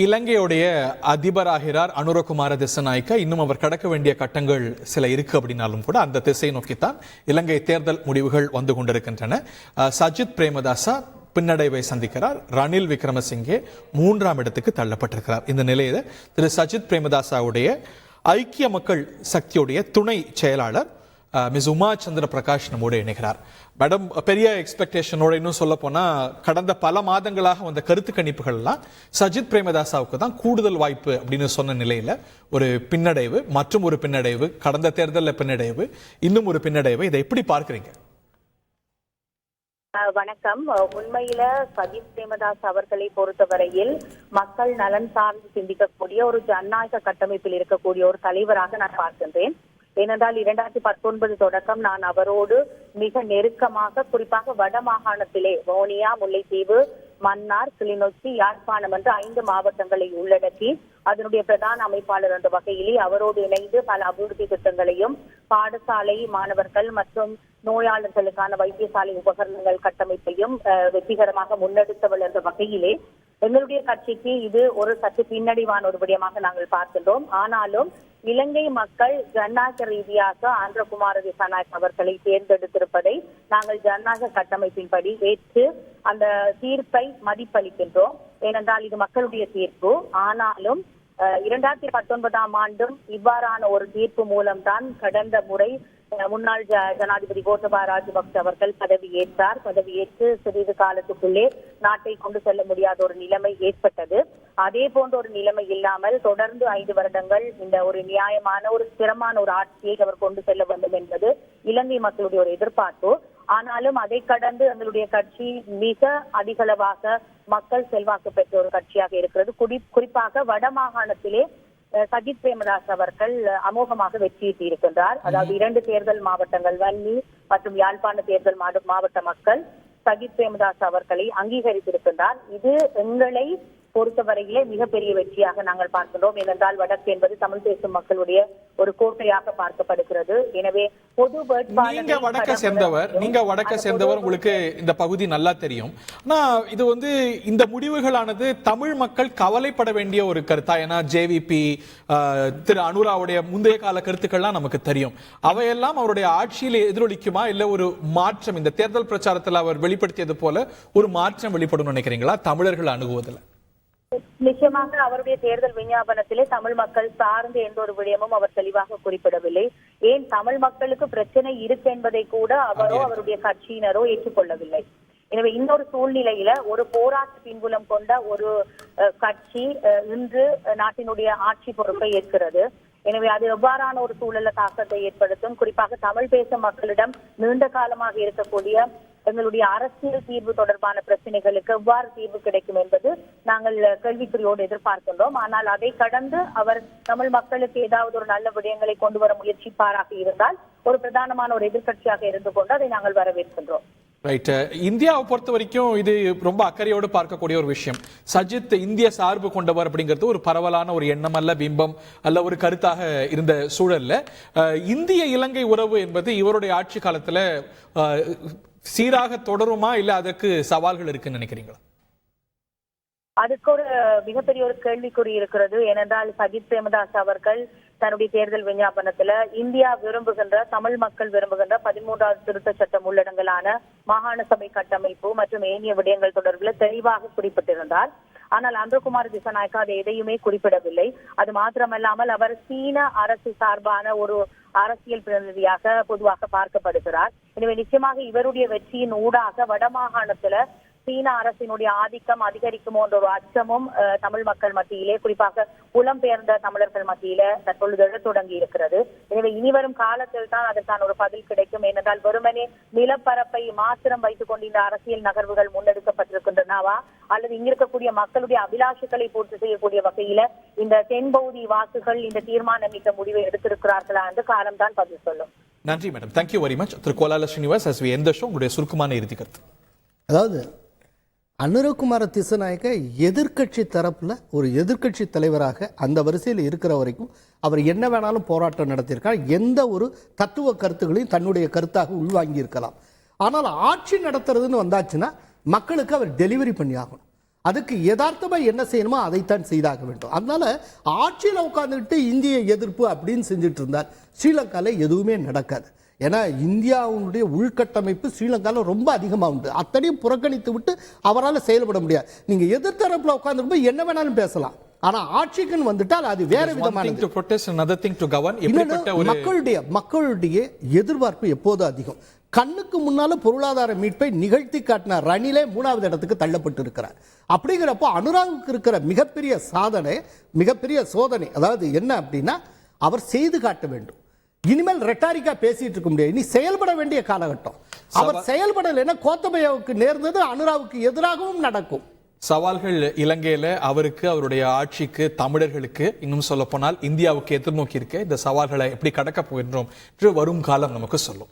இலங்கையுடைய அதிபராகிறார் அனுரகுமார திசநாயக்க. இன்னும் அவர் கடக்க வேண்டிய கட்டங்கள் சில இருக்கு அப்படின்னாலும் கூட அந்த திசையை நோக்கித்தான் இலங்கை தேர்தல் முடிவுகள் வந்து கொண்டிருக்கின்றன. சஜித் பிரேமதாசா பின்னடைவை சந்திக்கிறார். ரணில் விக்ரமசிங்கே 3ஆம் இடத்துக்கு தள்ளப்பட்டிருக்கிறார். இந்த நிலையில திரு சஜித் பிரேமதாசாவுடைய ஐக்கிய மக்கள் சக்தியுடைய துணை செயலாளர் மிஸ் உமா சந்திர பிரகாஷ் நம்மோடு இணைகிறார். மேடம், பெரிய எக்ஸ்பெக்டேஷனோட இன்னும் சொல்ல போனா கடந்த பல மாதங்களாக வந்த கருத்து கணிப்புகள் எல்லாம் சஜித் பிரேமதாசாவுக்கு தான் கூடுதல் வாய்ப்பு அப்படின்னு சொன்ன நிலையில ஒரு பின்னடைவு, மற்றும் ஒரு பின்னடைவு, கடந்த தேர்தலில் பின்னடைவு, இன்னும் ஒரு பின்னடைவு, இதை எப்படி பார்க்கிறீங்க? வணக்கம். உண்மையில சஜித் பிரேமதாஸ் அவர்களை பொறுத்தவரையில் மக்கள் நலன் சார்ந்து சிந்திக்கக்கூடிய ஒரு ஜனநாயக கட்டமைப்பில் இருக்கக்கூடிய ஒரு தலைவராக நான் பார்க்கின்றேன். ஏனென்றால் 2019 தொடக்கம் நான் அவரோடு மிக நெருக்கமாக, குறிப்பாக வட மாகாணத்திலே வவுனியா, முல்லைத்தீவு, மன்னார், கிளிநொச்சி, யாழ்ப்பாணம் என்று 5 மாவட்டங்களை உள்ளடக்கி அதனுடைய பிரதான அமைப்பாளர் என்ற வகையிலே அவரோடு இணைந்து பல அபிவிருத்தி திட்டங்களையும், பாடசாலை மாணவர்கள் மற்றும் நோயாளர்களுக்கான வைத்தியசாலை உபகரணங்கள் கட்டமைப்பையும் வெற்றிகரமாக முன்னெடுத்தவள் என்ற வகையிலே எங்களுடைய கட்சிக்கு இது ஒரு சற்று பின்னடைவான ஒரு விடயமாக நாங்கள் பார்க்கின்றோம். ஆனாலும் இலங்கை மக்கள் ஜனநாயக ரீதியாக அனுரகுமார திசாநாயக்க அவர்களை தேர்ந்தெடுத்திருப்பதை நாங்கள் ஜனநாயக கட்டமைப்பின்படி ஏற்று அந்த தீர்ப்பை மதிப்பளிக்கின்றோம். ஏனென்றால் இது மக்களுடைய தீர்ப்பு. ஆனாலும் 2019ஆம் ஆண்டும் இவ்வாறான ஒரு தீர்ப்பு மூலம்தான் கடந்த முறை முன்னாள் ஜனாதிபதி கோத்தபாய ராஜபக்ச அவர்கள் பதவியேற்றார். பதவியேற்று சிறிது காலத்துக்குள்ளே நாட்டை கொண்டு செல்ல முடியாத ஒரு நிலைமை ஏற்பட்டது. அதே போன்ற ஒரு நிலைமை இல்லாமல் தொடர்ந்து 5 வருடங்கள் இந்த ஒரு நியாயமான, ஒரு ஸ்திரமான ஒரு ஆட்சியை அவர் கொண்டு செல்ல வேண்டும் என்பது இலங்கை மக்களுடைய ஒரு எதிர்பார்ப்பு. ஆனாலும் அதை கடந்து எங்களுடைய கட்சி மிக அதிகளவாக மக்கள் செல்வாக்கு பெற்ற ஒரு கட்சியாக இருக்கிறது. குறிப்பாக வட மாகாணத்திலே சஜித் பிரேமதாஸ் அவர்கள் அமோகமாக வெற்றியீட்டி இருக்கின்றார். அதாவது 2 தேர்தல் மாவட்டங்கள், வன்னி மற்றும் யாழ்ப்பாண தேர்தல் மாவட்ட மக்கள் சஜித் பிரேமதாஸ் அவர்களை அங்கீகரித்திருக்கின்றார். இது எங்களை பொறுத்தவரையிலே மிகப்பெரிய வெற்றியாக நாங்கள் பார்க்கின்றோம். ஏனென்றால் வடக்கு என்பது தமிழ் பேசும் மக்களுடைய ஒரு கோட்டையாக பார்க்கப்படுகிறது. எனவே பொது நீங்க வடக்க சேர்ந்தவர், உங்களுக்கு இந்த பகுதி நல்லா தெரியும். ஆனா இது இந்த முடிவுகளானது தமிழ் மக்கள் கவலைப்பட வேண்டிய ஒரு கருத்தா? ஏன்னா ஜேவிபி திரு அனுராவுடைய முந்தைய கால கருத்துக்கள்லாம் நமக்கு தெரியும். அவையெல்லாம் அவருடைய ஆட்சியில் எதிரொலிக்குமா? இல்ல ஒரு மாற்றம் இந்த தேர்தல் பிரச்சாரத்தில் அவர் வெளிப்படுத்தியது போல ஒரு மாற்றம் வெளிப்படும் நினைக்கிறீங்களா தமிழர்கள் அணுகுவதில்? நிச்சயமாக அவருடைய தேர்தல் விஞ்ஞாபனத்திலே தமிழ் மக்கள் சார்ந்து எந்த ஒரு விடயமும் அவர் தெளிவாக குறிப்பிடவில்லை. ஏன் தமிழ் மக்களுக்கு பிரச்சனை இருக்கு என்பதை கூட அவரோ அவருடைய கட்சியினரோ ஏற்றுக்கொள்ளவில்லை. எனவே இன்னொரு சூழ்நிலையில ஒரு போராட்ட பின்புலம் கொண்ட ஒரு கட்சி இன்று நாட்டினுடைய ஆட்சி பொறுப்பை ஏற்கிறது. எனவே அது எவ்வாறான ஒரு சூழல தாக்கத்தை ஏற்படுத்தும்? குறிப்பாக தமிழ் பேசும் மக்களிடம் நீண்ட காலமாக இருக்கக்கூடிய எங்களுடைய அரசியல் தீர்வு தொடர்பான பிரச்சனைகளுக்கு எவ்வாறு தீர்வு கிடைக்கும் என்பது நாங்கள் கேள்விக்குறியோடு எதிர்பார்க்கின்றோம். ஆனால் அதை கடந்து அவர் தமிழ் மக்களுக்கு ஏதாவது ஒரு நல்ல விடயங்களை கொண்டு வர முயற்சிப்பாராக இருந்தால் ஒரு பிரதானமான ஒரு எதிர்கட்சியாக இருந்து கொண்டு அதை நாங்கள் வரவேற்கின்றோம். ரைட். இந்தியாவை பொறுத்த வரைக்கும் இது ரொம்ப அக்கறையோடு பார்க்கக்கூடிய ஒரு விஷயம். சஜித் இந்திய சார்பு கொண்டவர் அப்படிங்கிறது ஒரு பரவலான ஒரு எண்ணம் அல்ல, பிம்பம் அல்ல, ஒரு கருத்தாக இருந்த சூழல்ல இந்திய இலங்கை உறவு என்பது இவருடைய ஆட்சி காலத்துல சீராக தொடருமா, இல்ல அதற்கு சவால்கள் இருக்குன்னு நினைக்கிறீங்களா? அதுக்கு ஒரு மிகப்பெரிய ஒரு கேள்விக்குறி இருக்கிறது. ஏனென்றால் சஜித் பிரேமதாஸ் அவர்கள் தன்னுடைய தேர்தல் விஞ்ஞாபனத்துல இந்தியா விரும்புகின்ற, தமிழ் மக்கள் விரும்புகின்ற 13வது திருத்த சட்டம் உள்ளடங்கலான மாகாண சபை கட்டமைப்பு மற்றும் ஏனைய விடயங்கள் தொடர்பில் தெளிவாக குறிப்பிட்டிருந்தார். ஆனால் அனுரகுமார திசாநாயக்கா அதை எதையுமே குறிப்பிடவில்லை. அது மாத்திரமல்லாமல் அவர் சீன அரசு சார்பான ஒரு அரசியல் பிரதிநிதியாக பொதுவாக பார்க்கப்படுகிறார். எனவே நிச்சயமாக இவருடைய வெற்றியின் ஊடாக வடமாகாணத்துல சீன அரசினுடைய ஆதிக்கம் அதிகரிக்குமோ என்ற ஒரு அச்சமும் தமிழ் மக்கள் மத்தியிலே, குறிப்பாக புலம்பெயர்ந்த தமிழர்கள் மத்தியில தற்பொழுது எழத் தொடங்கி இருக்கிறது. எனவே இனிவரும் காலத்தில் தான் அதற்கான ஒரு பதில் கிடைக்கும். ஏனென்றால் வெறுமனே நிலப்பரப்பை மாத்திரம் வைத்துக் கொண்டு இந்த அரசியல் நகர்வுகள் முன்னெடுக்கப்பட்டிருக்கின்றனவா, அல்லது இங்கிருக்கக்கூடிய மக்களுடைய அபிலாஷைகளை பூர்த்தி செய்யக்கூடிய வகையில இந்த தென்பகுதி வாக்குகள் இந்த தீர்மானமிக்க முடிவை எடுத்திருக்கிறார்களா என்று காலம்தான் பதில் சொல்லும். நன்றி மேடம். Thank you very much. திரு Kolala Srinivas, as we end the show, உங்களுடைய சுருக்கமான இறுதி கருத்து. அதாவது அனுரகுமார திசாநாயக்க எதிர்கட்சி தரப்புல ஒரு எதிர்கட்சி தலைவராக அந்த வரிசையில் இருக்கிற வரைக்கும் அவர் என்ன வேணாலும் போராட்டம் நடத்தியிருக்கார். எந்த ஒரு தத்துவ கருத்துக்களையும் தன்னுடைய கருத்தாக உள்வாங்கி இருக்கலாம். ஆனால் ஆட்சி நடத்துறதுன்னு வந்தாச்சுன்னா மக்களுக்கு அவர் டெலிவரி பண்ணி ஆகணும். அதுக்கு யதார்த்தமா என்ன செய்யணுமோ அதைத்தான் செய்தாக வேண்டும். அதனால ஆட்சியில் உட்கார்ந்துட்டு இந்திய எதிர்ப்பு அப்படின்னு செஞ்சுட்டு இருந்தால் ஸ்ரீலங்கால எதுவுமே நடக்காது. ஏன்னா இந்தியாவுடைய உள்கட்டமைப்பு ஸ்ரீலங்காவில் ரொம்ப அதிகமாக உண்டு. அத்தனையும் புறக்கணித்து விட்டு அவரால் செயல்பட முடியாது. நீங்க எதிர்த்தரப்புல உட்கார்ந்து என்ன வேணாலும் பேசலாம், ஆனா ஆட்சிக்குன்னு வந்துட்டால் அது வேற விதமானது. மக்களுடைய எதிர்பார்ப்பு எப்போதும் அதிகம். கண்ணுக்கு முன்னால பொருளாதார மீட்பை நிகழ்த்தி காட்டின ரணிலே 3வது இடத்துக்கு தள்ளப்பட்டு இருக்கிறார். அப்படிங்கிறப்போ அனுராகுக்கு இருக்கிற மிகப்பெரிய சாதனை, மிகப்பெரிய சோதனை அதாவது என்ன அப்படின்னா அவர் செய்து காட்ட வேண்டும். இனிமேல் ரெட்டாரிக்கா பேசிட்டு இருக்க முடியாது, இனி செயல்பட வேண்டிய காலகட்டம். அவர் செயல்படலைன்னா கோத்தபயாவுக்கு நேர்ந்தது அனுராவுக்கு எதிராகவும் நடக்கும். சவால்கள் இலங்கையில அவருக்கு, அவருடைய ஆட்சிக்கு, தமிழர்களுக்கு, இன்னும் சொல்ல போனால் இந்தியாவுக்கு எதிர்நோக்கி இருக்க இந்த சவால்களை எப்படி கடக்க போகின்றோம் என்று வரும் காலம் நமக்கு சொல்லும்.